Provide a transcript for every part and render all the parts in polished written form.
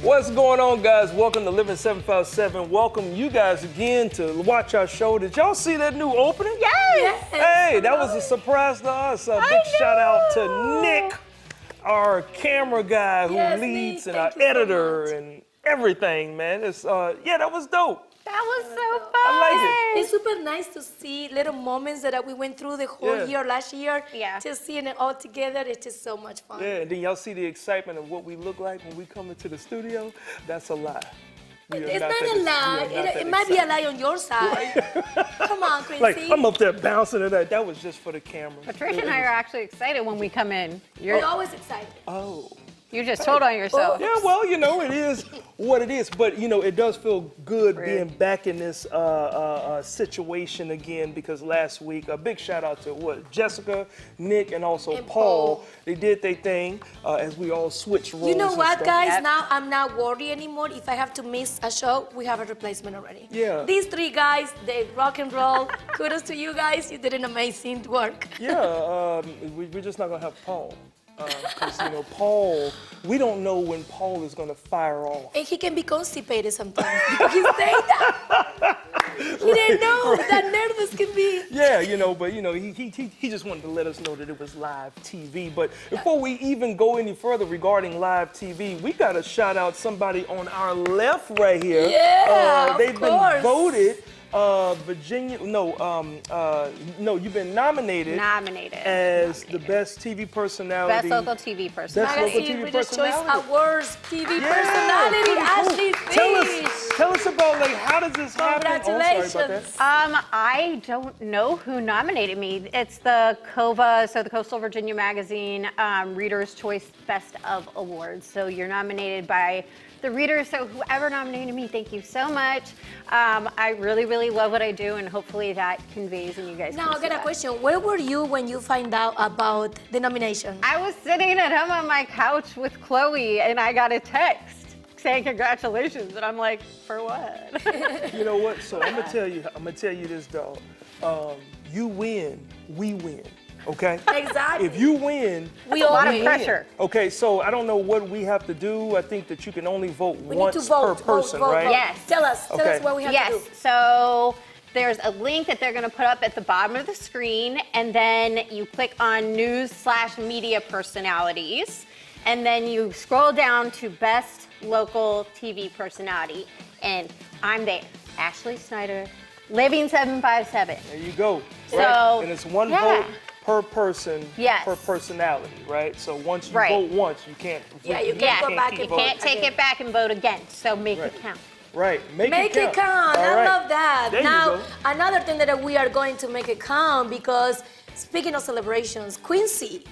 What's going on, guys? Welcome to Living 757. Welcome you guys again to watch our show. Did y'all see that new opening? Yes. Hey, that was a surprise to us. A big shout out to Nick, our camera guy who leads, Nick, and our editor and everything, man. It's that was dope. That was so fun. I like it. It's super nice to see little moments that we went through the whole year last year. Yeah. Just seeing it all together, it's just so much fun. Yeah, and then y'all see the excitement of what we look like when we come into the studio. That's a lie. We are It's not that a lie. we are not that It might be a excited. lie on your side. Come on, Quincy. Like, I'm up there bouncing and that was just for the camera. Patricia and I are actually excited when we come in. We're always excited. Oh. You just told on yourself. Yeah, well, it is what it is. But, it does feel good being back in this situation again, because last week, a big shout out to Jessica, Nick, and also Paul. They did their thing as we all switched roles. You know and what, stuff. guys? Yep. Now I'm not worried anymore. If I have to miss a show, we have a replacement already. Yeah. These three guys, they rock and roll. Kudos to you guys. You did an amazing work. Yeah, we're just not going to have Paul. Because, Paul, we don't know when Paul is going to fire off. And he can be constipated sometimes. He's saying that. He didn't know that nervous can be. Yeah, but he just wanted to let us know that it was live TV. But before we even go any further regarding live TV, we got to shout out somebody on our left right here. Yeah, they've of been course. voted. You've been nominated as the best TV personality. Best local TV personality. Best local Magazine TV Reader's Choice personality. Awards TV Yeah, personality, pretty cool. Ashley Fish. Tell us about how does this happen? Oh, Congratulations. sorry about that. I don't know who nominated me. It's the COVA, so the Coastal Virginia Magazine Reader's Choice Best of Awards. So you're nominated by the readers. So whoever nominated me, thank you so much. I really, really love what I do, and hopefully that conveys and you guys Now can I see got a that. question. Where were you when you find out about the nomination? I was sitting at home on my couch with Chloe, and I got a text saying congratulations, and I'm like, for what? You know what? So I'm gonna tell you this, dog. You win, we win. Okay? Exactly. If you win, We all a lot of win. pressure. Okay, so I don't know what we have to do. I think that you can only vote We once need to vote. per person, vote, right? vote. Yes. Tell us Okay. what we have Yes, to do. so there's a link that they're gonna put up at the bottom of the screen, and then you click on news/media personalities, and then you scroll down to best local TV personality, and I'm there, Ashley Snyder, Living 757. There you go. So, Right? And it's one yeah. vote per person, Yes. per personality, right? So once you Right. vote once, you can't. Yeah, you keep can't go back keep and You voting. can't take it back and vote again, so make it count. Right. Make it count. All I right. love that. There you Now, go. another thing that we are going to make it count, because speaking of celebrations, Quincy,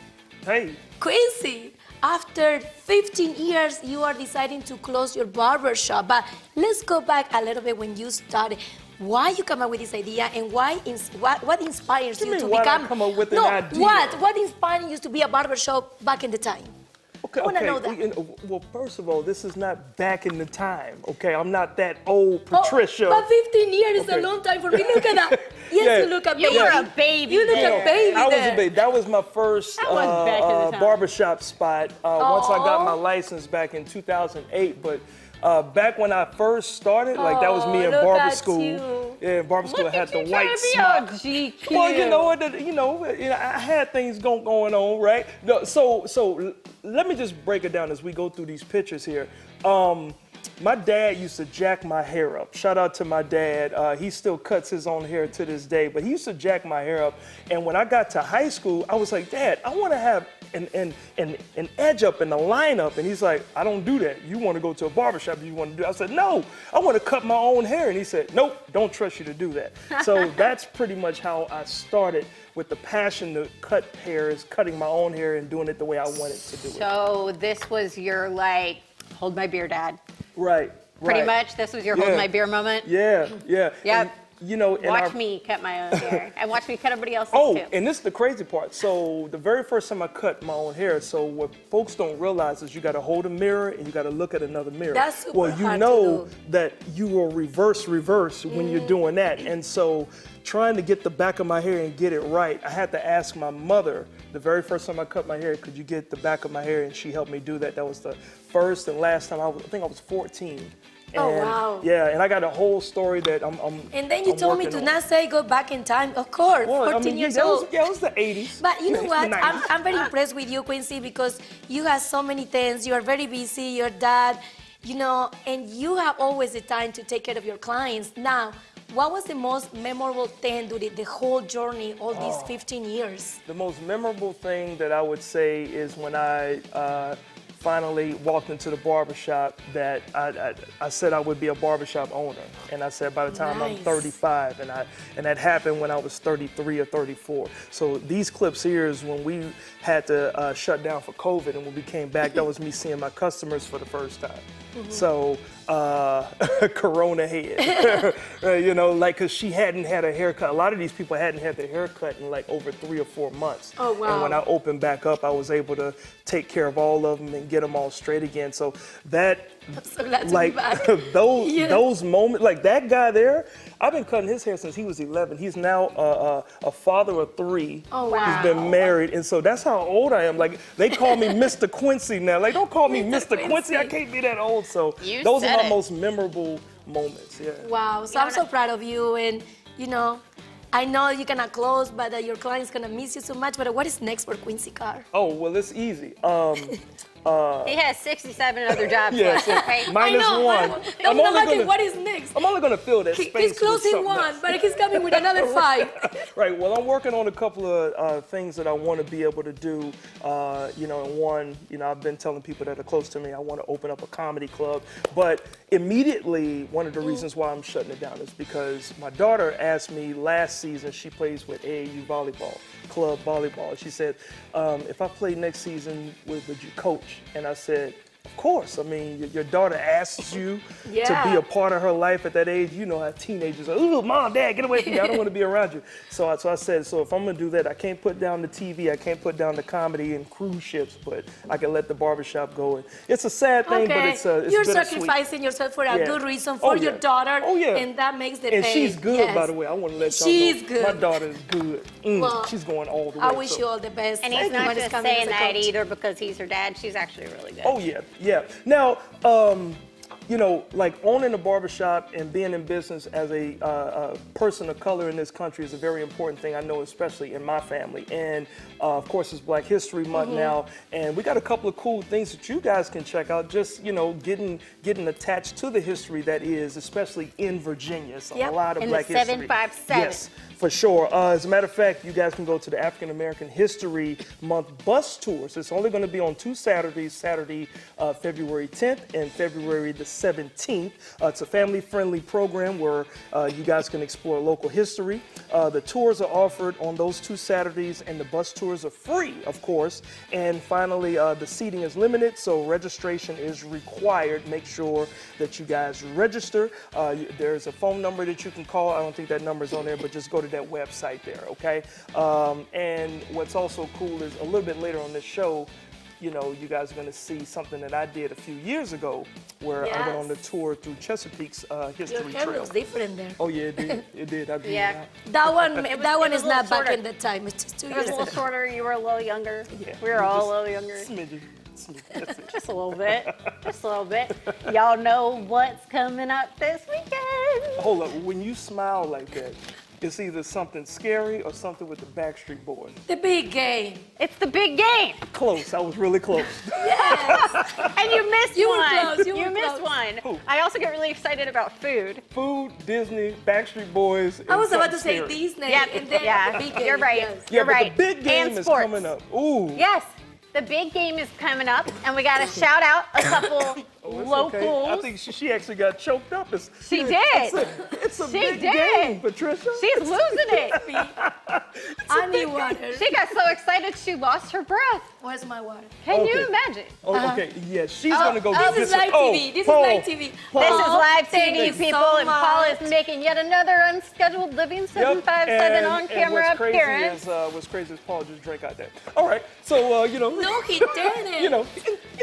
after 15 years, you are deciding to close your barber shop. But let's go back a little bit when you started. Why you come up with this idea, and what inspires you mean, to why become? not come up with an no, idea? what inspired you to be a barber shop back in the time? Okay, I wanna know that. Well, first of all, this is not back in the time, okay? I'm not that old Patricia. But 15 years is Okay. a long time for me. Look at that. Yes, Yeah. you look a You baby. were a baby. You look there. a baby I was there. a baby. That was my first was back in the time. barbershop spot once I got Aw. my license back in 2008. But back when I first started, like that was me in look barber at school. you. Yeah, in barber school, Look I had at the you trying white to be smock. all GQ. Well, I had things going on, right? No, so let me just break it down as we go through these pictures here. My dad used to jack my hair up. Shout out to my dad. He still cuts his own hair to this day, but he used to jack my hair up. And when I got to high school, I was like, Dad, I want to have an edge up in the lineup. And he's like, I don't do that. You want to go to a barbershop, you want to do it. I said, no, I want to cut my own hair. And he said, nope, don't trust you to do that. So that's pretty much how I started with the passion to cut hairs, cutting my own hair and doing it the way I wanted to do it. So this was your hold my beer, Dad. Right. Pretty right. much, this was your hold Yeah. my beer moment. Yeah, yeah. Yep. And, Watch me cut my own hair, and watch me cut everybody else's Oh, too. and this is the crazy part. So the very first time I cut my own hair, so what folks don't realize is you got to hold a mirror and you got to look at another mirror. That's super well, you hard to know do. that you will reverse when you're doing that. And so trying to get the back of my hair and get it right, I had to ask my mother the very first time I cut my hair, could you get the back of my hair? And she helped me do that. That was the first and last time. I think I was 14. Oh, And, wow. Yeah, and I got a whole story that I'm And then you I'm told me working to on. not say go back in time. Of course, Well, 14 years that old. it was the 80s. But you know The what? 90s. I'm very impressed with you, Quincy, because you have so many things. You are very busy. Your dad, and you have always the time to take care of your clients. Now, what was the most memorable thing during the whole journey, all these 15 years? The most memorable thing that I would say is when I finally walked into the barbershop that I said I would be a barbershop owner. And I said by the time I'm Nice. 35, and that happened when I was 33 or 34. So these clips here is when we had to shut down for COVID, and when we came back, that was me seeing my customers for the first time. So Corona head, cause she hadn't had a haircut. A lot of these people hadn't had their haircut in like over 3 or 4 months. Oh, wow. And when I opened back up, I was able to take care of all of them and get them all straight again. So that, I'm so glad to like be back. those moments, like that guy there, I've been cutting his hair since he was 11. He's now a father of 3. Oh, wow. He's been married, and so that's how old I am. Like they call me Mr. Quincy now. Like don't call me Mr. Quincy. I can't be that old. So You those said are my it. most memorable moments. Yeah. Wow, so I'm so proud of you, and I know you cannot close, but your client's gonna miss you so much. But what is next for Quincy Carr? Oh well, it's easy. He has 67 other jobs Yeah, left, so okay? minus I know, one. but I'm I'm not only like, gonna- what is next? I'm only gonna fill that space. He's with closing something one, else. but he's coming with another 5. Right. Well, I'm working on a couple of things that I want to be able to do. And one, I've been telling people that are close to me, I want to open up a comedy club. But immediately, one of the reasons why I'm shutting it down is because my daughter asked me last season. She plays with AAU volleyball, club volleyball. She said, if I play next season, would you coach? And I said, of course. I mean, your daughter asks you to be Yeah. a part of her life at that age. You know how teenagers are, ooh, mom, dad, get away from me. I don't want to be around you. So I said, so if I'm going to do that, I can't put down the TV, I can't put down the comedy and cruise ships, but I can let the barbershop go. And it's a sad thing, but it's You're bittersweet. sacrificing yourself for a Yeah. good reason for Oh, your yeah. daughter. Oh, yeah. And that makes the And pay. she's good, Yes. by the way. I want to let y'all She's know. good. My daughter is good. Well, She's going all the way. I wish so. you all the best. And he's not when it's just coming saying as a that coach. either because he's her dad. She's actually really good. Oh yeah. Now, like owning a barbershop and being in business as a person of color in this country is a very important thing. I know, especially in my family. And of course, it's Black History Month now, and we got a couple of cool things that you guys can check out. Just getting attached to the history that is, especially in Virginia. So Yep. a lot of In the Black history. 757. Yes. For sure. As a matter of fact, you guys can go to the African American History Month bus tours. It's only going to be on 2 Saturdays, Saturday, February 10th and February the 17th. It's a family-friendly program where you guys can explore local history. The tours are offered on those 2 Saturdays, and the bus tours are free, of course. And finally, the seating is limited, so registration is required. Make sure that you guys register. There's a phone number that you can call. I don't think that number's on there, but just go to that website there, okay? And what's also cool is a little bit later on this show, you guys are going to see something that I did a few years ago where I went on the Yes. tour through Chesapeake's Your history hair trail. looks different there. Oh, yeah, it did. It did. I grew Yeah. it out. That one it is was a not little back shorter. in the time. It's just 2 It was years a little ago. shorter. You were a little younger. Yeah, We were all just a little younger. Smidgen. That's it. Just a little bit. Just a little bit. Y'all know what's coming up this weekend. Hold up. When you smile like that, it's either something scary or something with the Backstreet Boys. The big game. It's the big game. Close. I was really close. And you missed You were one. close, you were missed close. one. Who? I also get really excited about food. Food, Disney, Backstreet Boys. I and was about to something say scary. Disney, Yep. and then Yeah. the big game. You're right. Yes. Yeah, You're but right. the big game And is sports. coming up. Ooh. Yes. The big game is coming up, and we got to shout out a couple Oh, it's locals. okay. I think she actually got choked up. She did. It's a She big did. game, Patricia. She's losing it. I need water. She got so excited she lost her breath. Where's my water? Can you Okay. imagine? Oh, okay. Yeah, she's gonna go get This is this. live Oh, TV. This is Paul, live TV. Paul. This is Paul, live thank TV, you people, so and Paul much. is making yet another unscheduled Living 757 and on-camera what's crazy appearance. Is, what's crazy is Paul just drank out there. All right, so No, he didn't.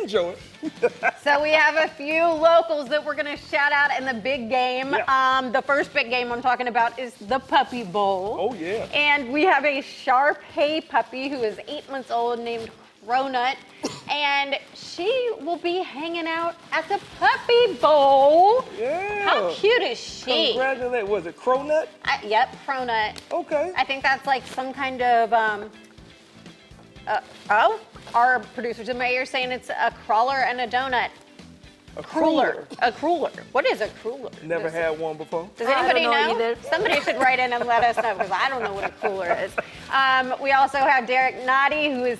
Enjoy it. So we have a few locals that we're going to shout out in the big game. Yeah. The first big game I'm talking about is the Puppy Bowl. Oh, yeah. And we have a Shar-Pei puppy who is 8 months old named Cronut. And she will be hanging out at the Puppy Bowl. Yeah. How cute is she? Congratulations. Was it Cronut? Yep, Cronut. Okay. I think that's like some kind of, our producers in my ear saying it's a crawler and a donut. A cruller. A cruller. What is a cruller? Never had one before. Does I don't anybody know know? either. Somebody should write in and let us know because I don't know what a cruller is. We also have Derek Nottie, who is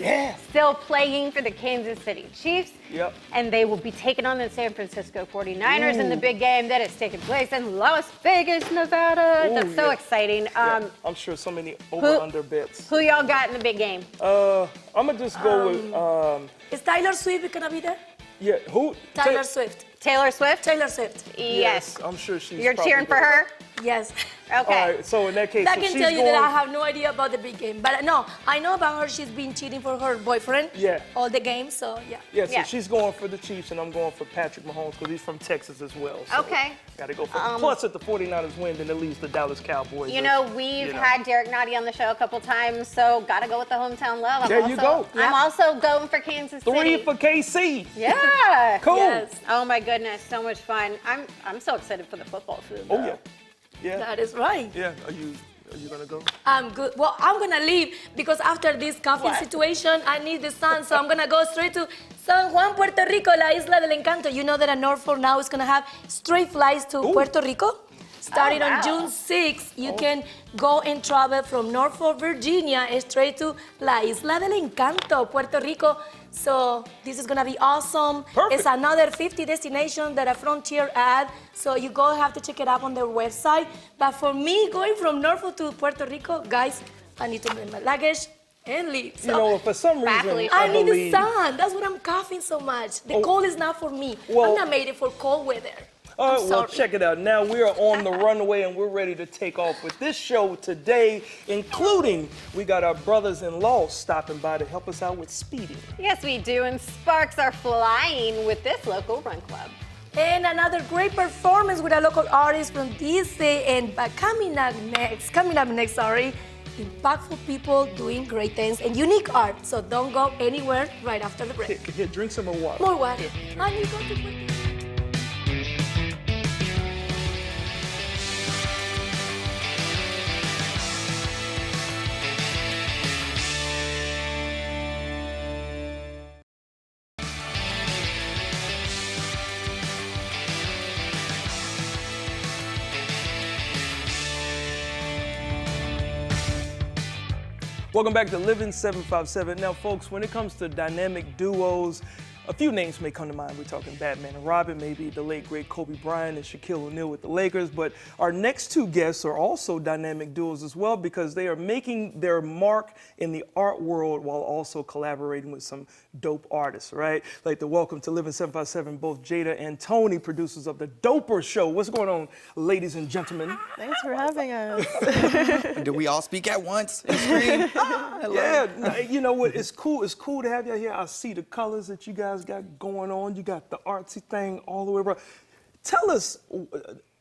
still playing for the Kansas City Chiefs. Yep. And they will be taking on the San Francisco 49ers in the big game that is taking place in Las Vegas, Nevada. Ooh, That's so yeah. exciting. Yeah. I'm sure so many over-under bets. Who y'all got in the big game? I'm going to just go with, Is Taylor Swift gonna be there? yeah, who? Taylor Swift. Taylor Swift? Taylor Swift. Yes. I'm sure she's You're probably cheering for good. her? Yes. Okay. All right, so in that case, I so can she's tell you going, that I have no idea about the big game. But no, I know about her. She's been cheating for her boyfriend. Yeah. All the games, so yeah. Yeah, so Yeah. she's going for the Chiefs, and I'm going for Patrick Mahomes because he's from Texas as well. So Okay. Got to go for Plus, if the 49ers win, then at least the Dallas Cowboys. You are, know, we've had Derek Nottie on the show a couple times, so gotta go with the hometown love. There you go. I'm also going for Kansas City. 3 for KC. Yeah. Cool. Yes. Oh my goodness, so much fun. I'm so excited for the football food. Oh, though. yeah. Yeah. That is right. Yeah. Are you going to go? I'm good. Well, I'm gonna leave because after this coffee situation, I need the sun. So I'm gonna go straight to San Juan, Puerto Rico, la Isla del Encanto. You know that a Norfolk now is gonna have straight flights to Puerto Rico. Starting wow. on June 6th, you can go and travel from Norfolk, Virginia, straight to La Isla del Encanto, Puerto Rico. So this is gonna be awesome. Perfect. It's another 50 destinations that a Frontier ad. So you go have to check it out on their website. But for me, going from Norfolk to Puerto Rico, guys, I need to bring my luggage and leave. So You know, for some reason, Faculty. I need the believe- sun. That's what I'm coughing so much. The cold is not for me. Well- I'm not made it for cold weather. All I'm right, well, sorry. check it out. Now we are on the runway and we're ready to take off with this show today, including we got our brothers-in-law stopping by to help us out with speeding. Yes, we do, and sparks are flying with this local run club. And another great performance with a local artist from DC. And coming up next, impactful people doing great things and unique art. So don't go anywhere right after the break. Here, drink some more water. More water. And you go to Puerto Rico. Welcome back to Living 757. Now, folks, when it comes to dynamic duos, a few names may come to mind. We're talking Batman and Robin, maybe the late, great Kobe Bryant and Shaquille O'Neal with the Lakers. But our next two guests are also dynamic duos as well because they are making their mark in the art world while also collaborating with some dope artists, right? I'd like to welcome to Living 757 both Jada and Tony, producers of The Doper Show. What's going on, ladies and gentlemen? Thanks for having us. Do we all speak at once and scream? Hello. Yeah, you know what? It's cool. It's cool to have you here. I see the colors that you guys got going on. You got the artsy thing all the way around. Tell us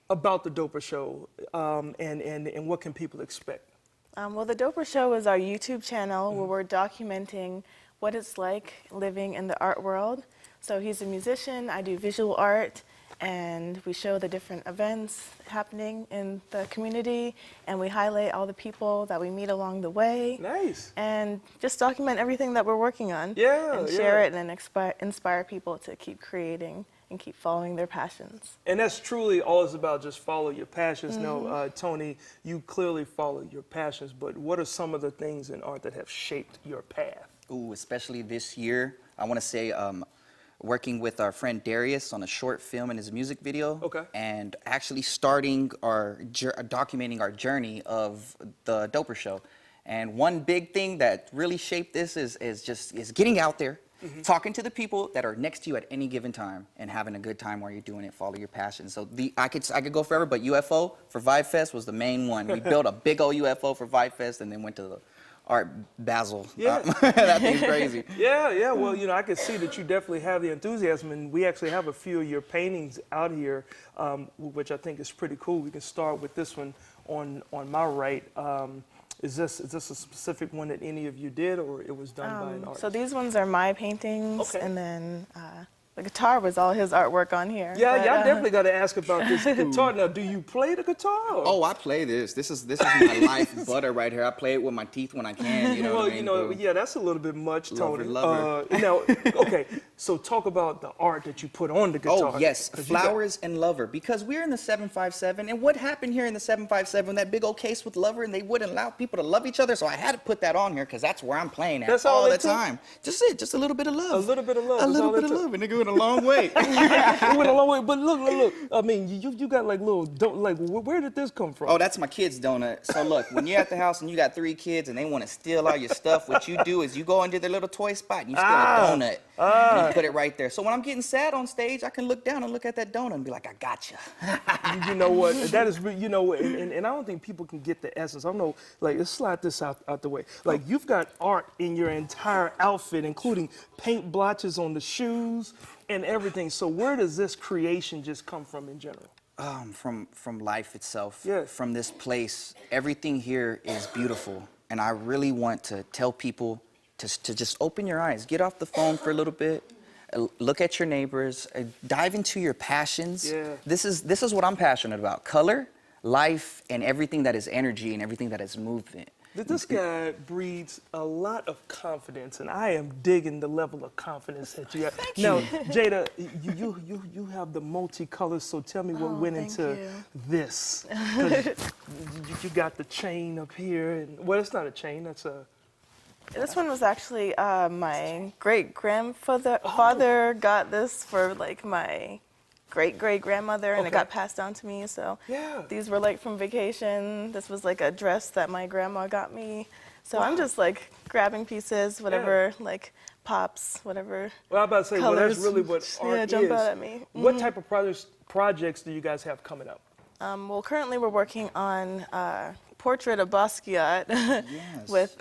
about the Doper Show and what can people expect? Well, The Doper Show is our YouTube channel where we're documenting what it's like living in the art world. So he's a musician, I do visual art, and we show the different events happening in the community, and we highlight all the people that we meet along the way. Nice. And just document everything that we're working on. Yeah, and share yeah. it and inspire people to keep creating and keep following their passions. And that's truly all it's about, just follow your passions. Now, Tony, you clearly follow your passions, but what are some of the things in art that have shaped your path? Ooh, especially this year, I want to say working with our friend Darius on a short film in his music video. Okay. And actually starting documenting our journey of the Doper Show. And one big thing that really shaped this is getting out there, talking to the people that are next to you at any given time and having a good time while you're doing it, follow your passion. So I could go forever, but UFO for Vibe Fest was the main one. We built a big old UFO for Vibe Fest and then went to Art Basel. Yeah. That thing's crazy. Yeah. Well, you know, I can see that you definitely have the enthusiasm, and we actually have a few of your paintings out here, which I think is pretty cool. We can start with this one on my right. Is this a specific one that any of you did, or it was done by an artist? So these ones are my paintings, Okay. and then the guitar was all his artwork on here. Yeah, but, y'all definitely got to ask about this guitar. Now, do you play the guitar? Or? Oh, I play this. This is my life butter right here. I play it with my teeth when I can. You know Well, what I mean? you know, Boom. yeah, that's a little bit much, Tony. Lover. Now, okay, so talk about the art that you put on the guitar. Oh, yes, 'Cause you got- Flowers and Lover. Because we're in the 757, and what happened here in the 757, that big old case with Lover, and they wouldn't allow people to love each other, so I had to put that on here, because that's where I'm playing at That's all all it the took? time. Just a little bit of love. A little bit of love A is little all bit it of took. love, and it went a long way. It went a long way, but look. I mean, you got like little, where did this come from? Oh, that's my kid's donut. So look, when you're at the house and you got 3 kids and they want to steal all your stuff, what you do is you go into their little toy spot and you steal a donut and you put it right there. So when I'm getting sad on stage, I can look down and look at that donut and be like, I gotcha. You know what? That is, you know, and I don't think people can get the essence. I don't know, like, let's slide this out the way. Like, you've got art in your entire outfit, including paint blotches on the shoes and everything. So where does this creation just come from in general? From life itself, Yeah. from this place, everything here is beautiful. And I really want to tell people to just open your eyes, get off the phone for a little bit, look at your neighbors, dive into your passions. Yeah. This is what I'm passionate about: color, life, and everything that is energy and everything that is movement. This guy breeds a lot of confidence, and I am digging the level of confidence that you have. Now, Jada, you have the multicolors, so tell me what went thank into you. this. 'Cause you got the chain up here, and well, it's not a chain. That's a. This one was actually my father got this for like my great-great-grandmother, and it Okay. got passed down to me. So Yeah. these were like from vacation. This was like a dress that my grandma got me. So I'm just like grabbing pieces, whatever like pops, whatever. Well, I'm about to say, well, that's colors, really what art yeah, jump is. out at me. What type of projects do you guys have coming up? Well, currently we're working on portrait of Basquiat Yes. with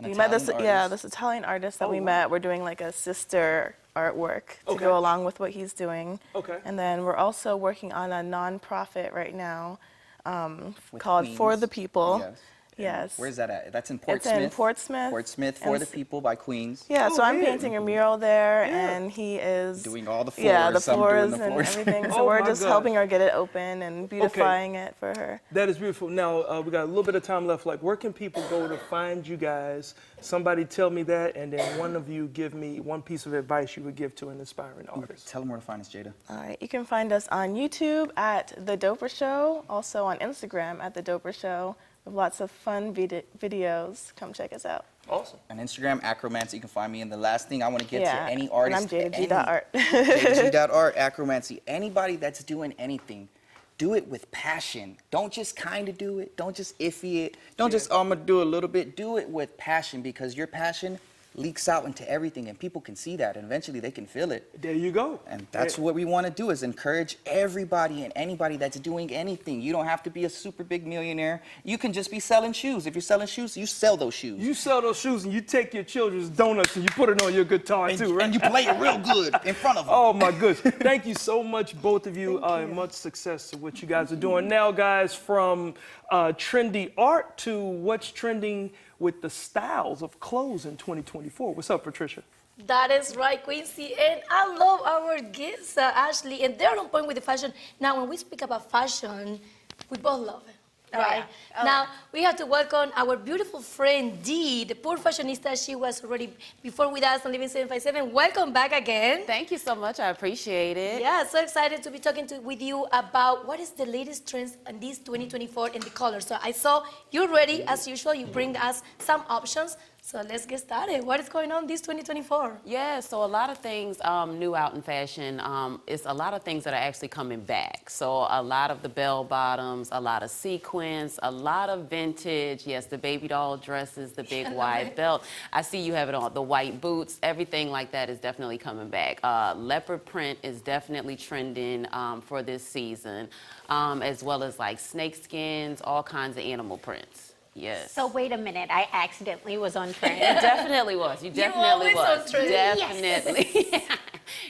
we met this Italian yeah artist. this Italian artist that Oh, we wow. met. We're doing like a sister artwork to Okay. go along with what he's doing. Okay. And then we're also working on a nonprofit right now With called For Queens. the People. Yes. Yes. Where's that at? That's in It's Portsmouth. in Portsmouth. Portsmouth, And For the s- People by Queens. Yeah, Oh, so I'm yeah. painting a mural there, Yeah. and he is Doing all the Yeah, the floors, I'm doing floors the and floors. everything. So Oh we're my just gosh. helping her get it open and beautifying it for her. That is beautiful. Now, we got a little bit of time left. Like, where can people go to find you guys? Somebody tell me that, and then one of you give me one piece of advice you would give to an aspiring artist. Tell them where to find us, Jada. All right, you can find us on YouTube at The Doper Show, also on Instagram at The Doper Show. We have lots of fun videos. Come check us out. Awesome. On Instagram, Acromancy, you can find me. And the last thing I want to get Yeah, to any and artist. I'm JadaG.art. JadaG.art, Acromancy. Anybody that's doing anything, do it with passion. Don't just kind of do it. Don't just iffy it. Don't just, I'm going to do a little bit. Do it with passion, because your passion leaks out into everything, and people can see that, and eventually they can feel it. There you go. And that's what we want to do, is encourage everybody and anybody that's doing anything. You don't have to be a super big millionaire. You can just be selling shoes. If you're selling shoes, you sell those shoes. You sell those shoes and you take your children's donuts and you put it on your guitar too, right? And you play it real good in front of them. Oh my goodness. Thank you so much, both of you, and much success to what you guys are doing. Now, guys, from trendy art to what's trending with the styles of clothes in 2024. What's up, Patricia? That is right, Quincy. And I love our guests, Ashley, and they're on point with the fashion. Now, when we speak about fashion, we both love it. Right. yeah. Oh, now, yeah. we have to welcome our beautiful friend, Dee, the poor fashionista. She was already before with us on Living 757. Welcome back again. Thank you so much. I appreciate it. Yeah, so excited to be talking with you about what is the latest trends in this 2024 in the color. So I saw you're ready, as usual. You bring us some options. So let's get started. What is going on this 2024? Yeah, so a lot of things new out in fashion. It's a lot of things that are actually coming back. So a lot of the bell bottoms, a lot of sequins, a lot of vintage. Yes, the baby doll dresses, the big wide belt. I see you have it on. The white boots, everything like that is definitely coming back. Leopard print is definitely trending for this season, as well as like snake skins, all kinds of animal prints. Yes. So wait a minute, I accidentally was on trend. You definitely was. You definitely always was. on trend. Definitely.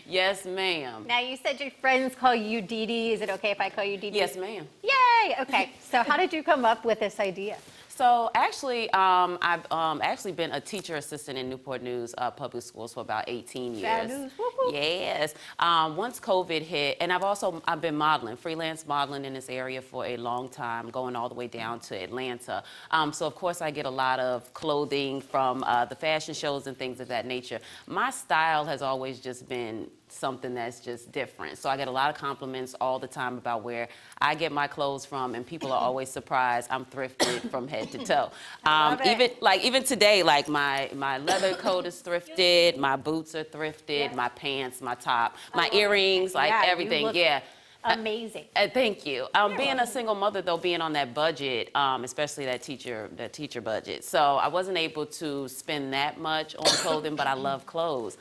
Yes, ma'am. Now you said your friends call you Dee Dee. Is it okay if I call you Dee Dee? Yes, ma'am. Yay! Okay. So how did you come up with this idea? So actually, I've actually been a teacher assistant in Newport News Public Schools for about 18 years. Bad news. Whoop, whoop. Yes. Once COVID hit, and I've been modeling, freelance modeling in this area for a long time, going all the way down to Atlanta. So of course I get a lot of clothing from the fashion shows and things of that nature. My style has always just been something that's just different. So I get a lot of compliments all the time about where I get my clothes from, and people are always surprised. I'm thrifted from head to toe. love it. Even today, like my leather coat is thrifted, my boots are thrifted, my pants, my top, my earrings, like Yeah, you everything. look Yeah. Amazing. Thank you. Being a single mother, though, being on that budget, especially that teacher budget, so I wasn't able to spend that much on clothing, but I love clothes.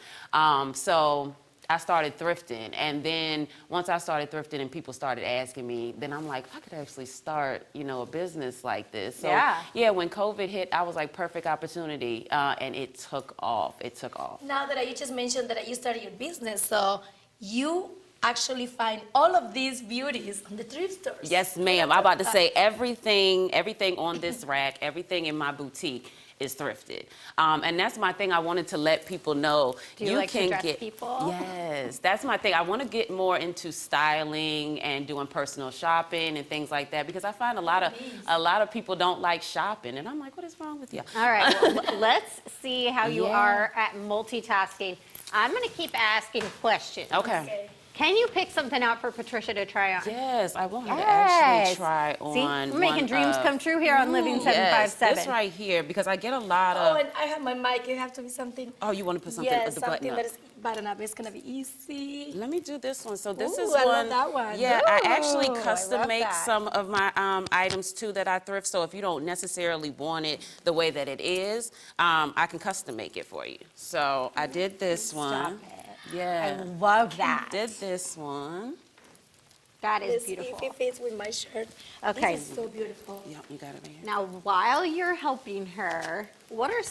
So I started thrifting, and then once I started thrifting and people started asking me, then I'm like, I could actually start, a business like this. So Yeah. when COVID hit, I was like, perfect opportunity, and it took off. It took off. Now that you just mentioned that you started your business, so you actually find all of these beauties on the thrift stores. Yes, ma'am. I'm about to say everything on this rack, everything in my boutique is thrifted. And that's my thing. I wanted to let people know. Do you like to can dress get people? Yes, that's my thing. I want to get more into styling and doing personal shopping and things like that, because I find a lot of people don't like shopping, and I'm like, what is wrong with you? All right, well, let's see how you Yeah. are at multitasking. I'm going to keep asking questions. Okay. Can you pick something out for Patricia to try on? Yes, I want her to Yes. actually try on. See, we're making one dreams of- come true here on Living Yes, 757. this right here, because I get a lot Oh, of. and I have my mic. It have to be something. Oh, you want to put something Yes, at the button something up? that is button up. It's gonna be easy. Let me do this one. So this Ooh, is I one. love that one. Yeah, I actually Ooh, I custom love make that. some of my items too that I thrift. So if you don't necessarily want it the way that it is, I can custom make it for you. So I did this one. I Yeah. love that. Did this one. That is This beautiful. If it fits with my shirt. Okay. This is so beautiful. Yep, you got it right here. Now, while you're helping her, what are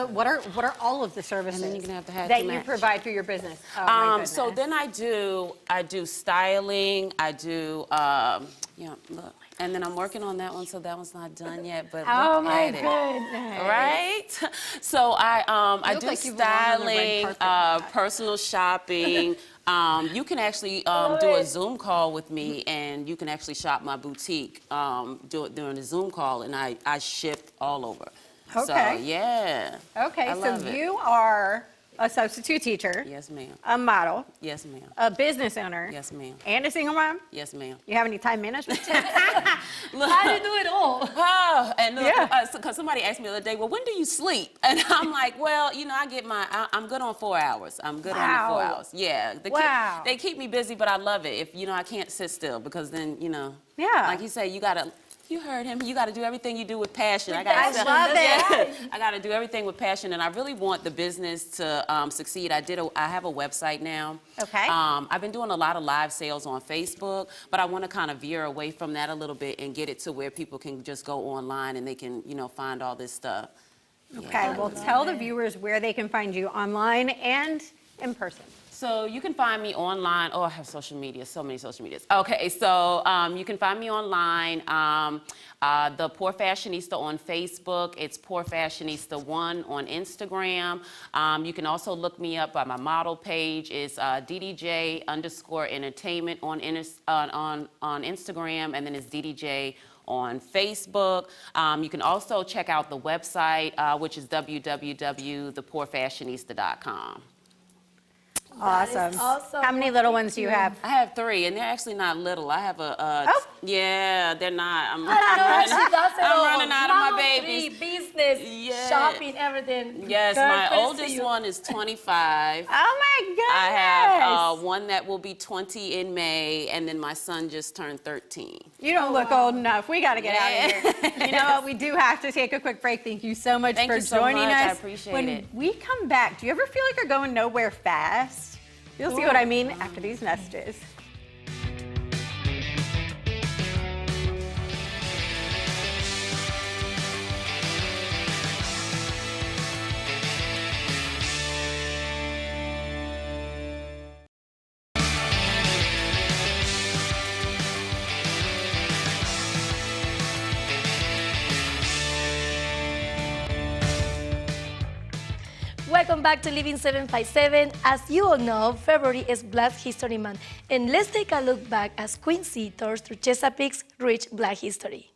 what are all of the services And then you're gonna have to have that to you match. provide through your business? Oh, my So goodness. then I do styling. I do look, and then I'm working on that one. So that one's not done yet. But Oh look my at it. goodness. Right? So I look do like you belong on the red styling, carpet. personal shopping. You can actually do a Zoom call with me, and you can actually shop my boutique during the Zoom call, and I ship all over. So, Okay. yeah. Okay, I so love it. you are a substitute teacher, Yes, ma'am. a model, Yes, ma'am. a business owner, Yes, ma'am. and a single mom. Yes, ma'am. You have any time management tips? How do you do it all? Oh, and look, Yeah. because somebody asked me the other day, well, when do you sleep? And I'm like, well, I'm good on 4 hours. I'm good on the 4 Wow. hours. Yeah. Wow. They keep me busy, but I love it. If, I can't sit still, because then, Yeah. like you say, you heard him. You got to do everything you do with passion. I love it. I got to do everything with passion, and I really want the business to succeed. I have a website now. Okay. I've been doing a lot of live sales on Facebook, but I want to kind of veer away from that a little bit and get it to where people can just go online and they can, find all this stuff. Okay, well, tell the viewers where they can find you online and in person. So you can find me online. Oh, I have social media, so many social medias. Okay, so you can find me online. The Poor Fashionista on Facebook. It's Poor Fashionista 1 on Instagram. You can also look me up by my model page. It's DDJ_entertainment on Instagram, and then it's DDJ on Facebook. You can also check out the website, which is www.thepoorfashionista.com. Awesome. awesome. How many little ones do you have? I have 3, and they're actually not little. I have Oh. Yeah, they're not. I'm No, she does it all. running out of my Mama, babies. business, Yeah. shopping, everything. Yes, Girl, my praise to oldest you. one is 25. Oh my goodness. I have one that will be 20 in May, and then my son just turned 13. You don't look old enough. We got to get out of here. You know what? We do have to take a quick break. Thank you so much Thank for you so joining much. us. I appreciate when it. we come back, do you ever feel like you're going nowhere fast? You'll see what I mean after these messages. Welcome back to Living 757. As you all know, February is Black History Month, and let's take a look back as Quincy tours through Chesapeake's rich Black history.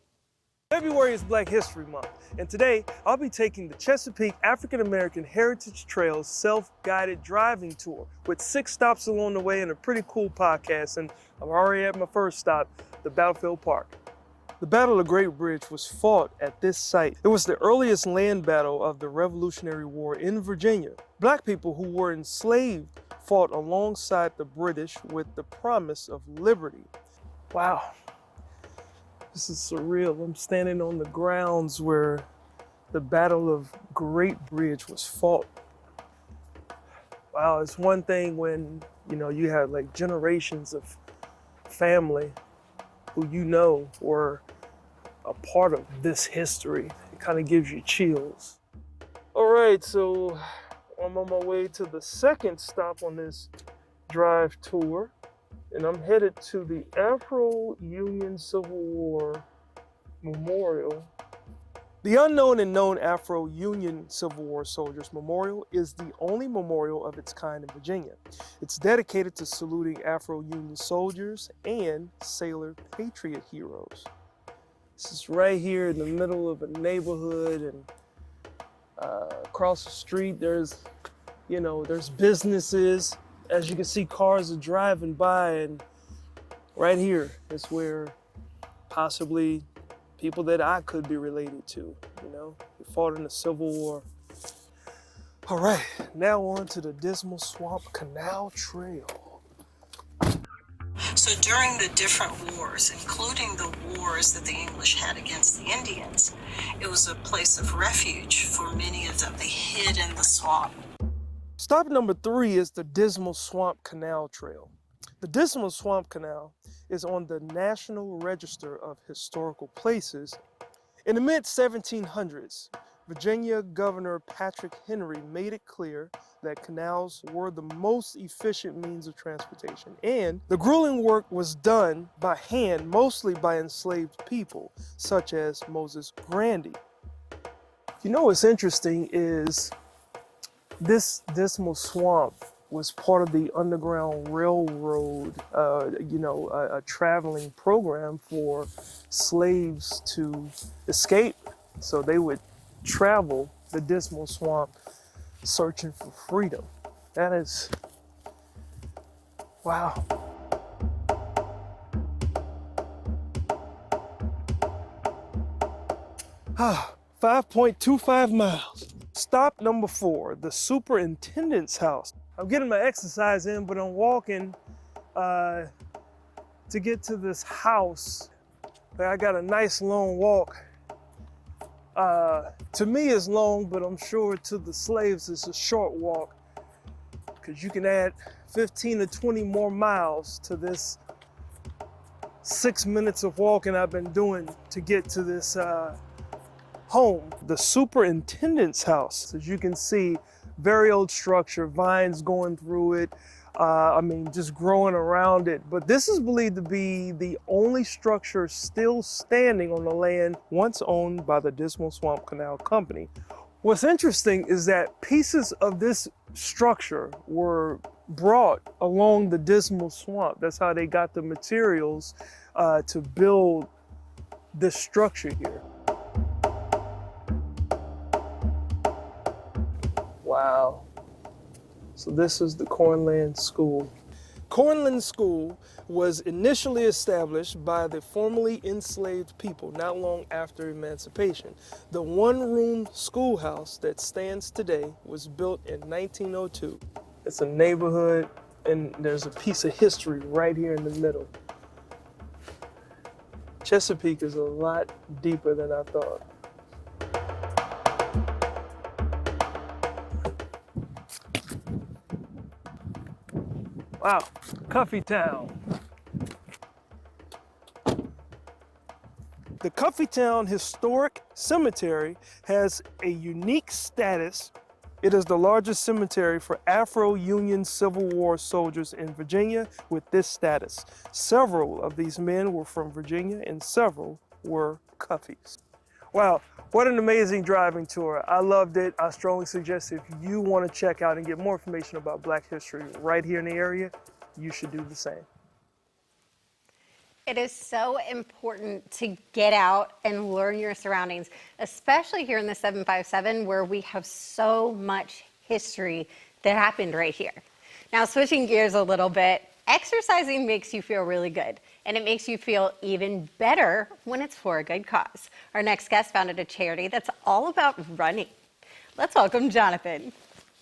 February is Black History Month, and today I'll be taking the Chesapeake African American Heritage Trails self-guided driving tour with 6 stops along the way and a pretty cool podcast. And I'm already at my first stop, the Battlefield Park. The Battle of Great Bridge was fought at this site. It was the earliest land battle of the Revolutionary War in Virginia. Black people who were enslaved fought alongside the British with the promise of liberty. Wow. This is surreal. I'm standing on the grounds where the Battle of Great Bridge was fought. Wow, it's one thing when, you have like generations of family who were a part of this history. It kind of gives you chills. All right, so I'm on my way to the second stop on this drive tour, and I'm headed to the Afro-Union Civil War Memorial. The unknown and known Afro-Union Civil War Soldiers Memorial is the only memorial of its kind in Virginia. It's dedicated to saluting Afro-Union soldiers and sailor patriot heroes. This is right here in the middle of a neighborhood, and across the street there's businesses. As you can see, cars are driving by, and right here is where possibly people that I could be related to, who fought in the Civil War. All right, now on to the Dismal Swamp Canal Trail. So during the different wars, including the wars that the English had against the Indians, it was a place of refuge for many of them. They hid in the swamp. Stop number 3 is the Dismal Swamp Canal Trail. The Dismal Swamp Canal is on the National Register of Historical Places. In the mid-1700s, Virginia Governor Patrick Henry made it clear that canals were the most efficient means of transportation, and the grueling work was done by hand, mostly by enslaved people, such as Moses Grandy. What's interesting is this Dismal Swamp was part of the Underground Railroad, a traveling program for slaves to escape. So they would travel the Dismal Swamp searching for freedom. That is, wow. Ah, 5.25 miles. Stop number 4, the Superintendent's House. I'm getting my exercise in, but I'm walking to get to this house. I got a nice long walk. To me it's long, but I'm sure to the slaves it's a short walk, because you can add 15 to 20 more miles to this 6 minutes of walking I've been doing to get to this home, the Superintendent's House. As you can see, very old structure, vines going through it, just growing around it. But this is believed to be the only structure still standing on the land once owned by the Dismal Swamp Canal Company. What's interesting is that pieces of this structure were brought along the Dismal Swamp. That's how they got the materials to build this structure here. Wow. So this is the Cornland School. Cornland School was initially established by the formerly enslaved people not long after emancipation. The one-room schoolhouse that stands today was built in 1902. It's a neighborhood, and there's a piece of history right here in the middle. Chesapeake is a lot deeper than I thought. Wow, Cuffytown. The Cuffytown Historic Cemetery has a unique status. It is the largest cemetery for Afro-Union Civil War soldiers in Virginia with this status. Several of these men were from Virginia and several were Cuffies. Wow, What an amazing driving tour. I loved it. I strongly suggest if you want to check out and get more information about Black history right here in the area, you should do the same. It is so important to get out and learn your surroundings, especially here in the 757 where we have so much history that happened right here. Now, switching gears a little bit, exercising makes you feel really good, and it makes you feel even better when it's for a good cause. Our next guest founded a charity that's all about running. Let's welcome Jonathan.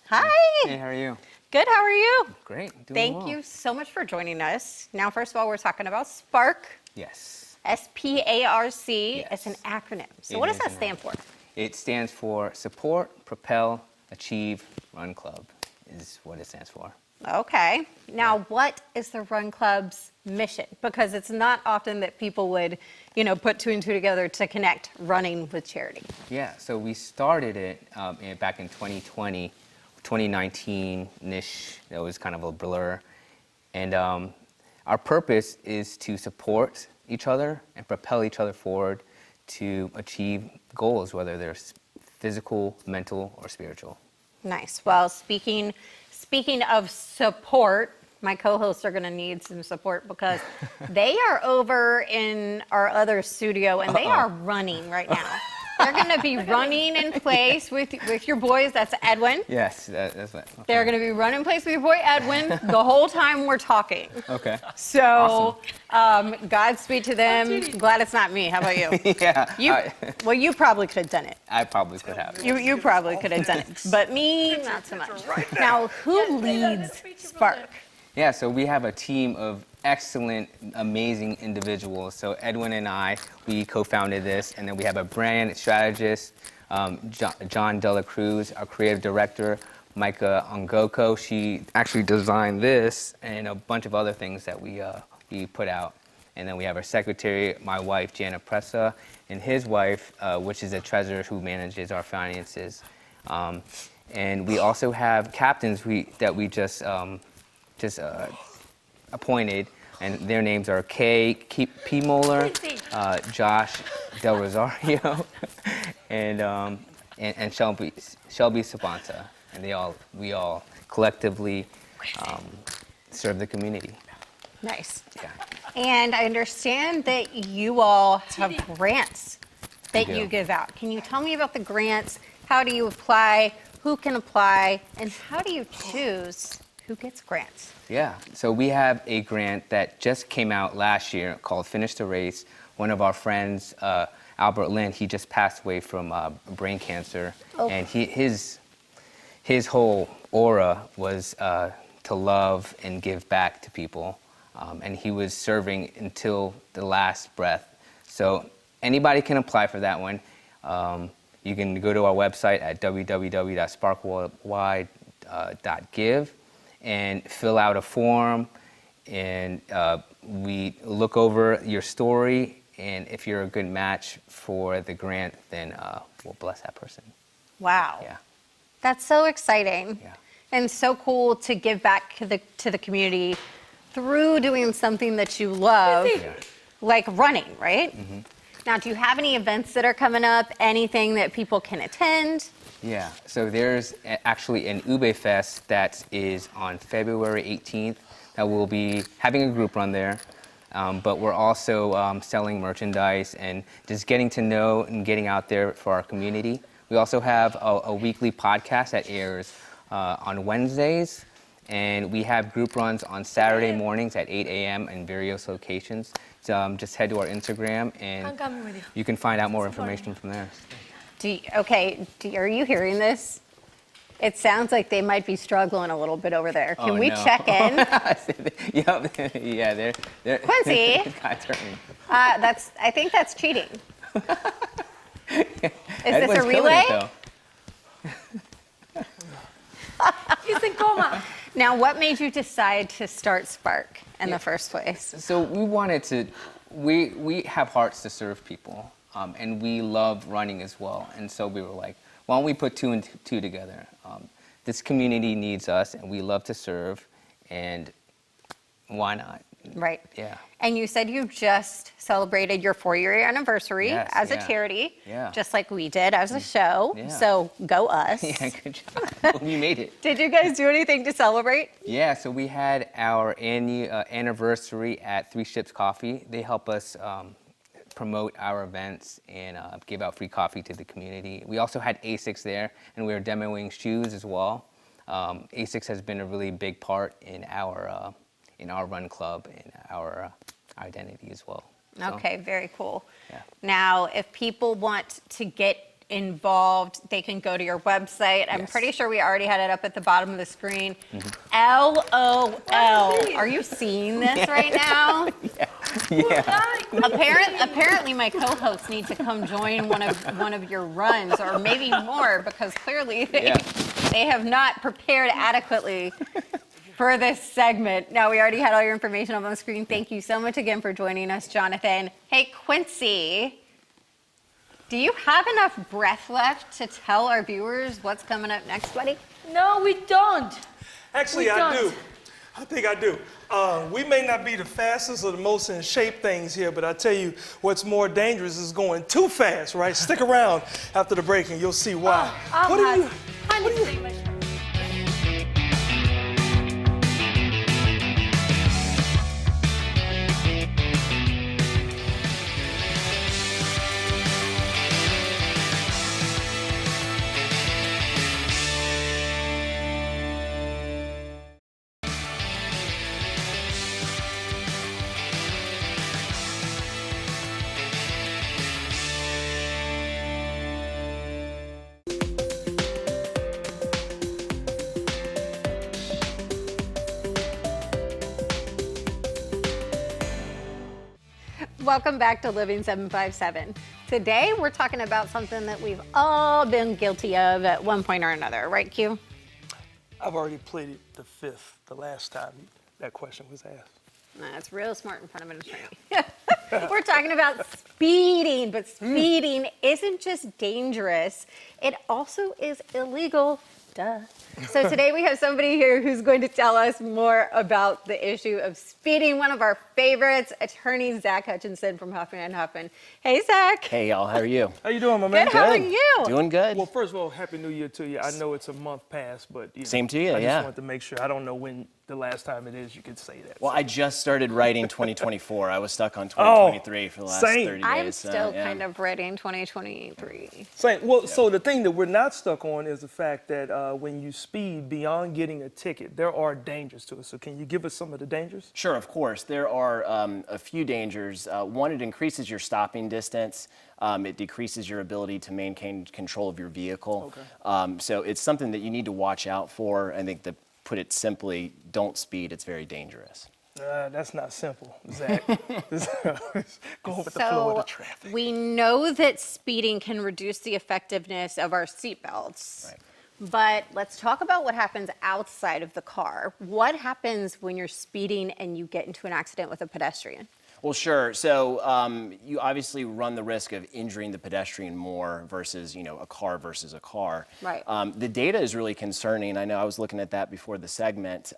Hi. Hey, how are you? Good, how are you? Great. Doing Thank well. you so much for joining us. Now, first of all, we're talking about Spark, Yes. SPARC. Yes. It's an acronym. So It what does is that an stand for? It stands for Support, Propel, Achieve, Run Club is what it stands for. Okay. Now, what is the Run Club's mission? Because it's not often that people would, put two and two together to connect running with charity. Yeah, so we started it back in 2020, 2019-ish. That was kind of a blur. And our purpose is to support each other and propel each other forward to achieve goals, whether they're physical, mental, or spiritual. Nice. Well, speaking of support, my co-hosts are going to need some support because they are over in our other studio and they are running right now. They're going to be running in place with your boys. That's Edwin. Yes, that's what. Okay. They're going to be running in place with your boy Edwin the whole time we're talking. Okay. So, Godspeed to them. Glad it's not me. How about you? Yeah. Well, you probably could have done it. I probably could have. You probably could have done it, but me, not so much. Now, who leads Spark? Yeah, so we have a team of excellent, amazing individuals. So Edwin and I, we co-founded this, and then we have a brand strategist, John Dela Cruz, our creative director, Micah Ongoko. She actually designed this and a bunch of other things that we put out. And then we have our secretary, my wife, Jana Pressa, and his wife, which is a treasurer who manages our finances. And we also have captains that we just appointed, and their names are Kay P. Moeller, Josh Del Rosario, and Shelby Sabanta, and we all collectively serve the community. Nice. Yeah. And I understand that you all have grants that We do. you give out. Can you tell me about the grants? How do you apply? Who can apply? And how do you choose who gets grants? Yeah, so we have a grant that just came out last year called Finish the Race. One of our friends, Albert Lin, he just passed away from brain cancer, and his whole aura was to love and give back to people, and he was serving until the last breath. So anybody can apply for that one. You can go to our website at www.sparkworldwide.give and fill out a form, and we look over your story, and if you're a good match for the grant, then we'll bless that person. Wow. Yeah. That's so exciting. Yeah. And so cool to give back to the community through doing something that you love, like running, right? Mm-hmm. Now, do you have any events that are coming up? Anything that people can attend? Yeah, so there's actually an Ube Fest that is on February 18th that we'll be having a group run there. But we're also selling merchandise and just getting to know and getting out there for our community. We also have a weekly podcast that airs on Wednesdays, and we have group runs on Saturday mornings at 8 a.m. in various locations. So just head to our Instagram, and I'm coming with you. you can find out more information from there. Are you hearing this? It sounds like they might be struggling a little bit over there. Can Oh, we no. check in? Yep. Yeah, they're Quincy. God's hurting. I think that's cheating. Is this Edwin's a killing relay? it, though. He's in coma. Now, what made you decide to start Spark in the first place? So we wanted to, we have hearts to serve people, and we love running as well. And so we were like, why don't we put two and two together? This community needs us, and we love to serve, and why not? Right. Yeah. And you said you just celebrated your 4-year anniversary Yes, as a yeah. charity, Yeah. just like we did as a show. Yeah. So go us. Yeah, good job. We made it. Did you guys do anything to celebrate? Yeah, so we had our anniversary at Three Ships Coffee. They help us promote our events and give out free coffee to the community. We also had ASICS there, and we were demoing shoes as well. ASICS has been a really big part in our run club and our identity as well. So, Okay, very cool. Yeah. Now, if people want to get involved, they can go to your website. I'm Yes. pretty sure we already had it up at the bottom of the screen. LOL. Are you seeing this right now? Yeah. Apparently, my co-hosts need to come join one of your runs, or maybe more, because clearly they have not prepared adequately for this segment. Now, we already had all your information up on the screen. Thank you so much again for joining us, Jonathan. Hey, Quincy, do you have enough breath left to tell our viewers what's coming up next, buddy? No, we don't. Actually, We I don't. do. I think I do. We may not be the fastest or the most in shape things here, but I tell you what's more dangerous is going too fast, right? Stick around after the break and you'll see why. What are you? I need to take my shirt. Welcome back to Living 757. Today, we're talking about something that we've all been guilty of at one point or another, right, Q? I've already pleaded the fifth the last time that question was asked. That's real smart in front of an attorney. We're talking about speeding, but speeding isn't just dangerous, it also is illegal. Duh. So today we have somebody here who's going to tell us more about the issue of speeding. One of our favorites, attorney Zach Hutchinson from Huffman & Huffman. Hey, Zach. Hey, y'all. How are you? How you doing, my man? Good. How are you? Doing good. Well, first of all, Happy New Year to you. I know it's a month past, but Same to you, I just yeah. wanted to make sure. I don't know when the last time it is you could say that. Well, I just started writing 2024. I was stuck on 2023 for the last same. 30 days. I'm so, still yeah. kind of writing 2023. Well, so the thing that we're not stuck on is the fact that when you speed beyond getting a ticket, there are dangers to it. So can you give us some of the dangers? Sure, of course. There are a few dangers. One, it increases your stopping distance. It decreases your ability to maintain control of your vehicle. Okay. So it's something that you need to watch out for. I think to put it simply, don't speed. It's very dangerous. That's not simple, Zach. Go with the flow of the So traffic. we know that speeding can reduce the effectiveness of our seatbelts. Right. But let's talk about what happens outside of the car. What happens when you're speeding and you get into an accident with a pedestrian? Well, sure. So you obviously run the risk of injuring the pedestrian more versus, a car versus a car. Right. The data is really concerning. I know I was looking at that before the segment.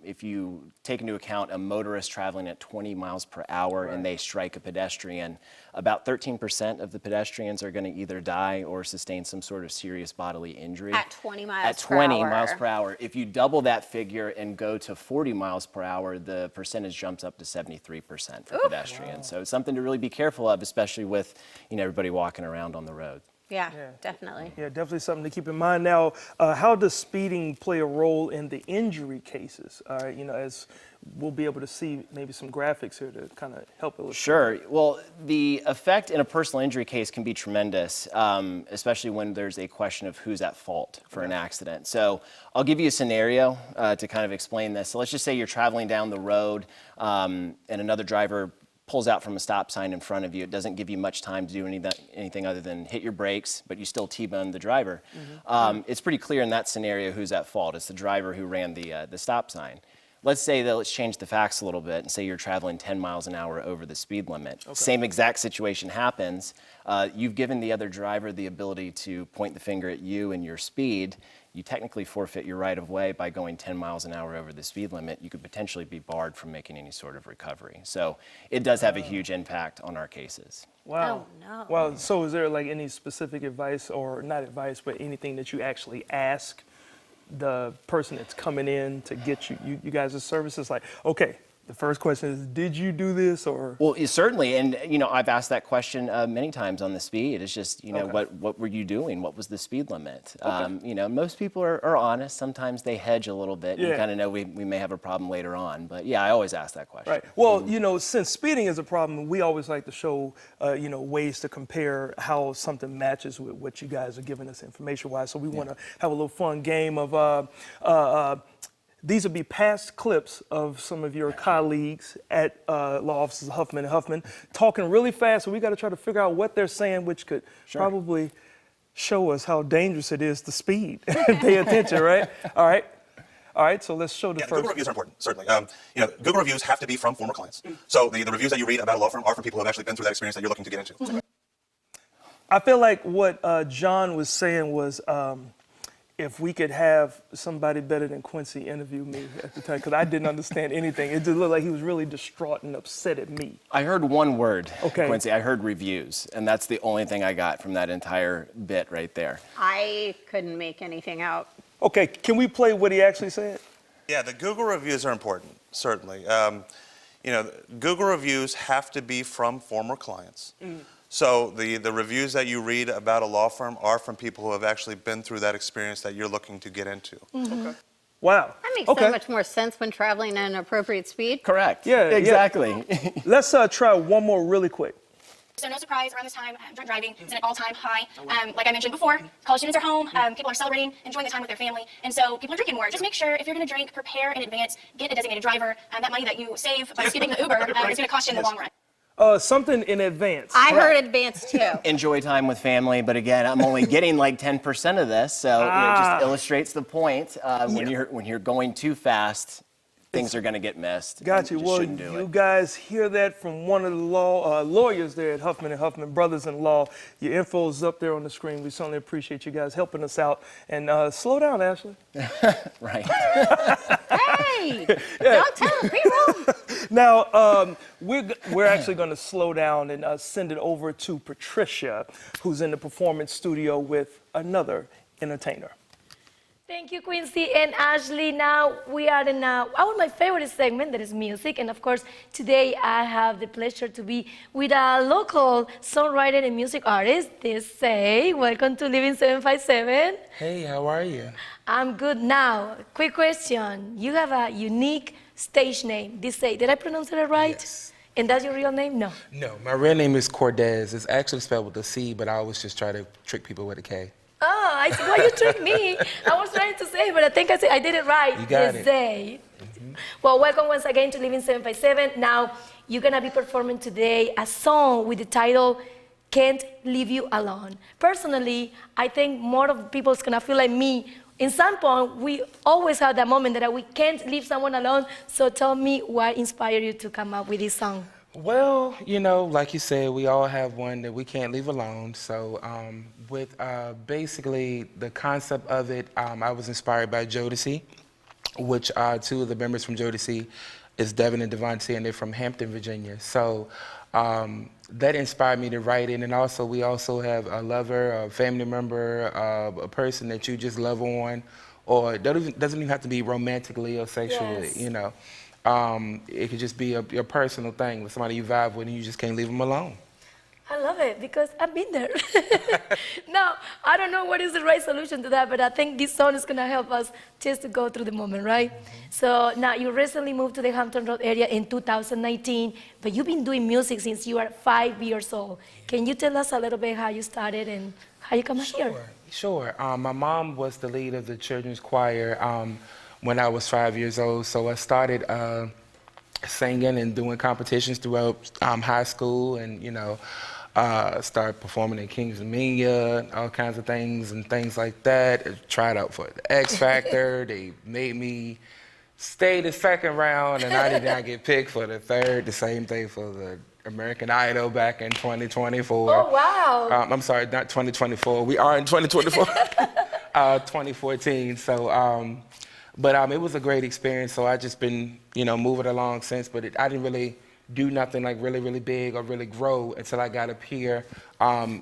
If you take into account a motorist traveling at 20 miles per hour and they strike a pedestrian, about 13% of the pedestrians are going to either die or sustain some sort of serious bodily injury. At 20 miles At per 20 hour. miles per hour. If you double that figure and go to 40 miles per hour, the percentage jumps up to 73% for pedestrians. So it's something to really be careful of, especially with everybody walking around on the road. Yeah, definitely. Yeah, definitely something to keep in mind. Now, how does speeding play a role in the injury cases? As we'll be able to see maybe some graphics here to kind of help illustrate. Sure. Well, the effect in a personal injury case can be tremendous, especially when there's a question of who's at fault for an accident. So I'll give you a scenario to kind of explain this. So let's just say you're traveling down the road and another driver pulls out from a stop sign in front of you. It doesn't give you much time to do anything other than hit your brakes, but you still T-bone the driver. It's pretty clear in that scenario who's at fault. It's the driver who ran the stop sign. let's say that let's change the facts a little bit and say you're traveling 10 miles an hour over the speed limit. Same exact situation happens. You've given the other driver the ability to point the finger at you and your speed. You technically forfeit your right of way by going 10 miles an hour over the speed limit. You could potentially be barred from making any sort of recovery. So it does have a huge impact on our cases. Wow. Oh, no. Well, so is there like any specific advice, or not advice, but anything that you actually ask the person that's coming in to get you guys' services? Like, okay, the first question is, did you do this, or? Well, certainly, and I've asked that question many times on the speed. It's just, what were you doing? What was the speed limit? Most people are honest. Sometimes they hedge a little bit. Yeah. You kind of know we may have a problem later on. But yeah, I always ask that question. Right. Well, since speeding is a problem, we always like to show, ways to compare how something matches with what you guys are giving us information-wise. So we want to have a little fun game of, these would be past clips of some of your colleagues at law offices Huffman & Huffman talking really fast. So we got to try to figure out what they're saying, which could probably show us how dangerous it is to speed. Pay attention, right? All right, so let's show the first. Google reviews are important, certainly. Google reviews have to be from former clients. So the reviews that you read about a law firm are from people who have actually been through that experience that you're looking to get into. I feel like what John was saying was, if we could have somebody better than Quincy interview me at the time, because I didn't understand anything. It just looked like he was really distraught and upset at me. I heard one word, Okay. Quincy. I heard reviews, and that's the only thing I got from that entire bit right there. I couldn't make anything out. Okay, can we play what he actually said? Yeah, the Google reviews are important, certainly. Google reviews have to be from former clients. So the reviews that you read about a law firm are from people who have actually been through that experience that you're looking to get into. Okay. Wow. That makes okay. so much more sense when traveling at an appropriate speed. Correct. Yeah, exactly. Let's try one more really quick. So no surprise, around this time, drunk driving is at an all-time high. Like I mentioned before, college students are home, people are celebrating, enjoying the time with their family, and so people are drinking more. Just make sure, if you're going to drink, prepare in advance, get a designated driver. That money that you save by skipping the Uber is going to cost you in the long run. Something in advance. I heard advanced too. Enjoy time with family, but again, I'm only getting like 10% of this, so it just illustrates the point. When you're going too fast, things are going to get missed. Got you. Just Well, shouldn't do you it. guys hear that from one of the lawyers there at Huffman & Huffman, brothers-in-law. Your info is up there on the screen. We certainly appreciate you guys helping us out. And slow down, Ashley. Right. Hey, don't tell them, pre-roll. Now, we're actually going to slow down and send it over to Patricia, who's in the performance studio with another entertainer. Thank you, Quincy and Ashley. Now we are in my favorite segment, that is music. And of course, today I have the pleasure to be with a local songwriter and music artist, Desay. Welcome to Living 757. Hey, how are you? I'm good. Now, quick question. You have a unique stage name, Desay. Did I pronounce it right? Yes. And that's your real name? No. No, my real name is Cordez. It's actually spelled with a C, but I always just try to trick people with a K. Oh, I see why you tricked me. I was trying to say, but I think I did it right. You got it. Desay. Well, welcome once again to Living 757. Now, you're going to be performing today a song with the title, Can't Leave You Alone. Personally, I think more of people is going to feel like me. In some point, we always have that moment that we can't leave someone alone. So tell me what inspired you to come up with this song. Well, like you said, we all have one that we can't leave alone. So with basically the concept of it, I was inspired by Jodeci, which two of the members from Jodeci is Devin and Devontae, and they're from Hampton, Virginia. So that inspired me to write it. And also, we also have a lover, a family member, a person that you just love on, or it doesn't even have to be romantically or sexually, Yes. It could just be your personal thing with somebody you vibe with and you just can't leave them alone. I love it because I've been there. Now, I don't know what is the right solution to that, but I think this song is going to help us just to go through the moment, right? So now you recently moved to the Hampton Road area in 2019, but you've been doing music since you were 5 years old. Can you tell us a little bit how you started and how you come out here? Sure. My mom was the lead of the children's choir when I was 5 years old, so I started singing and doing competitions throughout high school, and started performing in Kings Dominion, all kinds of things and things like that. I tried out for the X Factor. They made me stayed the second round, and I did not get picked for the third. The same thing for the American Idol back in 2024. Oh, wow. I'm sorry, not 2024. We are in 2024. 2014. So, but it was a great experience. So I just been, moving along since. But I didn't really do nothing like really, really big or really grow until I got up here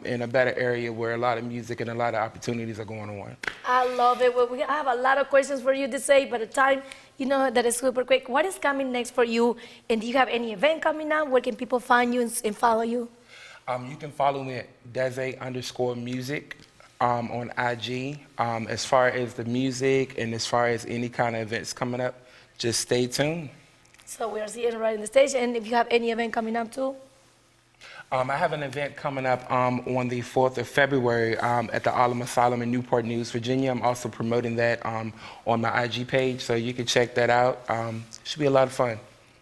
in a better area where a lot of music and a lot of opportunities are going on. I love it. Well, we have a lot of questions for you to say, but the time, that is super quick. What is coming next for you? And do you have any event coming up? Where can people find you and follow you? You can follow me at Dese_music on IG. As far as the music and as far as any kind of events coming up, just stay tuned. So we are seeing right in the stage. And if you have any event coming up too? I have an event coming up on the 4th of February at the Alum Asylum in Newport News, Virginia. I'm also promoting that on my IG page, so you can check that out. Should be a lot of fun.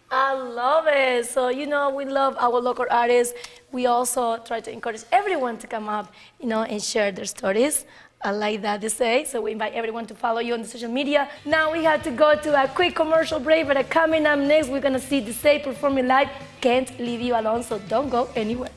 I love it. So, we love our local artists. We also try to encourage everyone to come up, and share their stories. I like that to say. So we invite everyone to follow you on the social media. Now we have to go to a quick commercial break, but coming up next, we're going to see Dese performing live. Can't Leave You Alone, so don't go anywhere.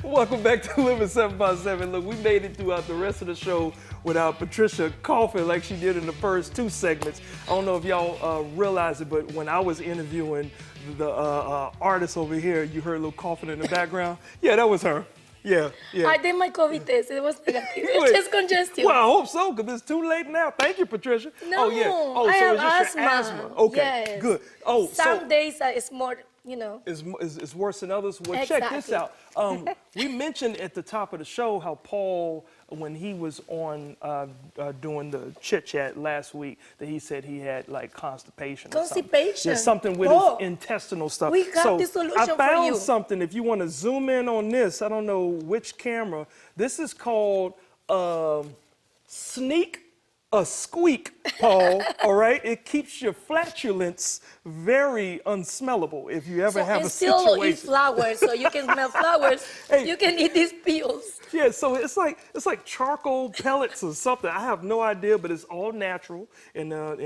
Welcome back to Living 7x7. Look, we made it throughout the rest of the show without Patricia coughing like she did in the first two segments. I don't know if y'all realize it, but when I was interviewing the artist over here, you heard a little coughing in the background. Yeah, that was her. Yeah. I did my COVID test. It was negative. It's just congestion. Well, I hope so, because it's too late now. Thank you, Patricia. No, oh, yeah. Oh, I so have it's just your asthma. Okay, yes. good. Oh, Some days it's more, Is worse than others. Well, Exactly. check this out. We mentioned at the top of the show how Paul, when he was on doing the chit chat last week, that he said he had like constipation. Constipation? Yeah, something with Oh. his intestinal stuff. We got so the solution I for found you. something. If you want to zoom in on this, I don't know which camera. This is called Sneak a Squeak, Paul. All right, it keeps your flatulence very unsmellable. If you ever have a still situation. eat flowers, so you can smell flowers. Hey. You can eat these peels. Yeah, so it's like charcoal pellets or something. I have no idea, but it's all natural. And No.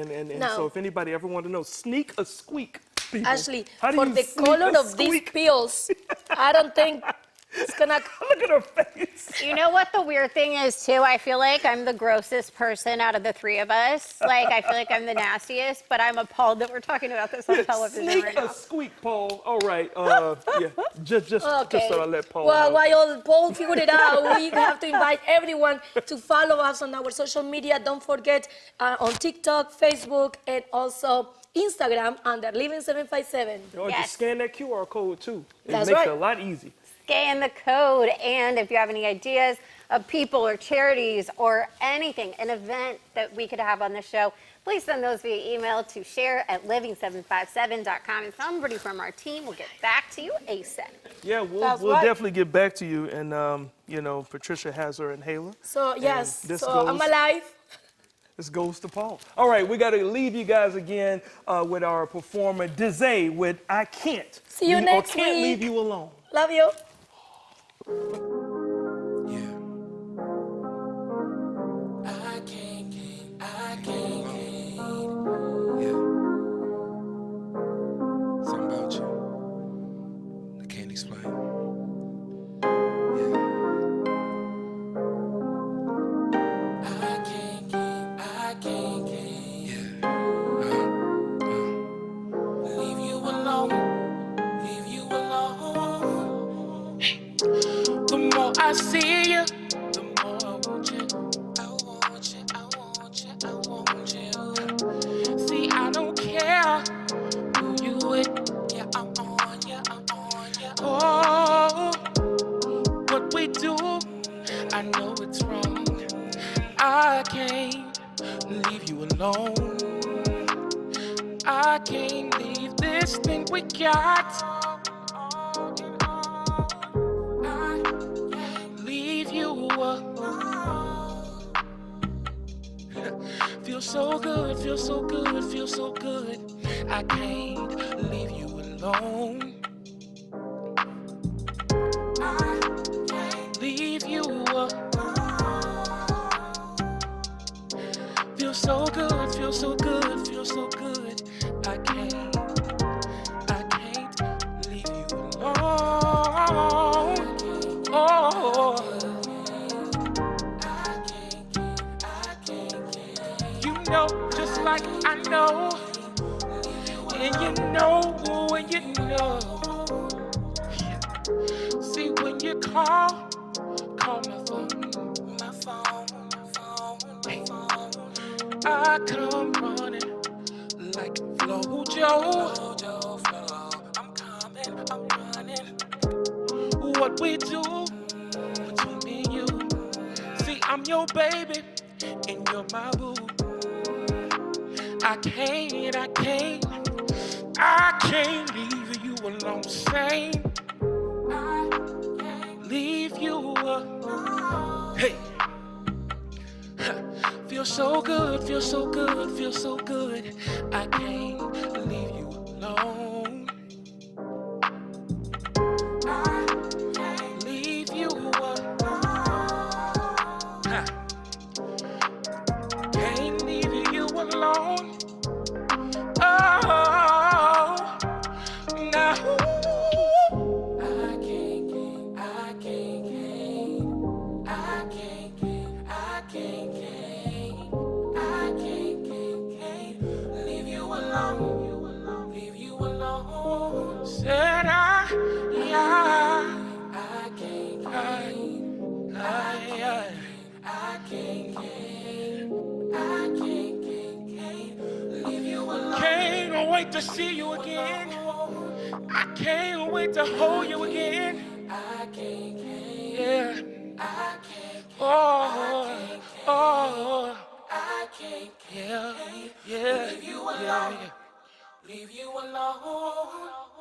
so if anybody ever want to know, Sneak a Squeak, people. Ashley, How do for you the sneak color a of these squeak? peels, I don't think it's gonna. Look at her face. You know what the weird thing is too? I feel like I'm the grossest person out of the three of us. Like I feel like I'm the nastiest, but I'm appalled that we're talking about this on television Sneak right a now. Squeak, Paul. All right. Yeah. Just Okay. so I let Paul Well, know. while Paul figured it out, we have to invite everyone to follow us on our social media. Don't forget on TikTok, Facebook, and also Instagram under Living757. Or Yes. just scan that QR code too. It That's makes right. it a lot easier. Scan the code, and if you have any ideas of people or charities or anything, an event that we could have on the show, please send those via email to share@living757.com, and somebody from our team will get back to you ASAP. Yeah, That's we'll right. definitely get back to you. And Patricia has her inhaler. So yes, this so I'm goes- alive. This goes to Paul. All right, we got to leave you guys again with our performer Dese with "I Can't." See you next Or "Can't week. Leave You Alone." Love you. Something about you. I can't explain. The more I see you, the more I want you. I want you, I want you, I want you. See, I don't care who you with. Yeah, I'm on you, I'm on you. Oh, what we do, I know it's wrong. I can't leave you alone. I can't leave this thing we got. so good, feel so good, feel so good. I can't leave you alone. I can't leave you alone. Feel so good, feel so good, feel so good. I can't leave you alone. Oh. You know, just like I know, and you know when you know. See, when you call my phone, hey, I come running like Flojo. I'm coming, I'm running. What we do between me and you. See, I'm your baby, and you're my boo. I can't leave you alone. Same. I can't leave you alone. Hey. Feel so good, feel so good, feel so good. I can't leave you alone. I can't leave you alone. Can't leave you alone. Oh, now I can't leave you alone, leave you alone. Said can't wait to see you again. I can't wait to hold you again. Yeah. Oh, yeah, yeah, yeah, yeah. Leave you alone.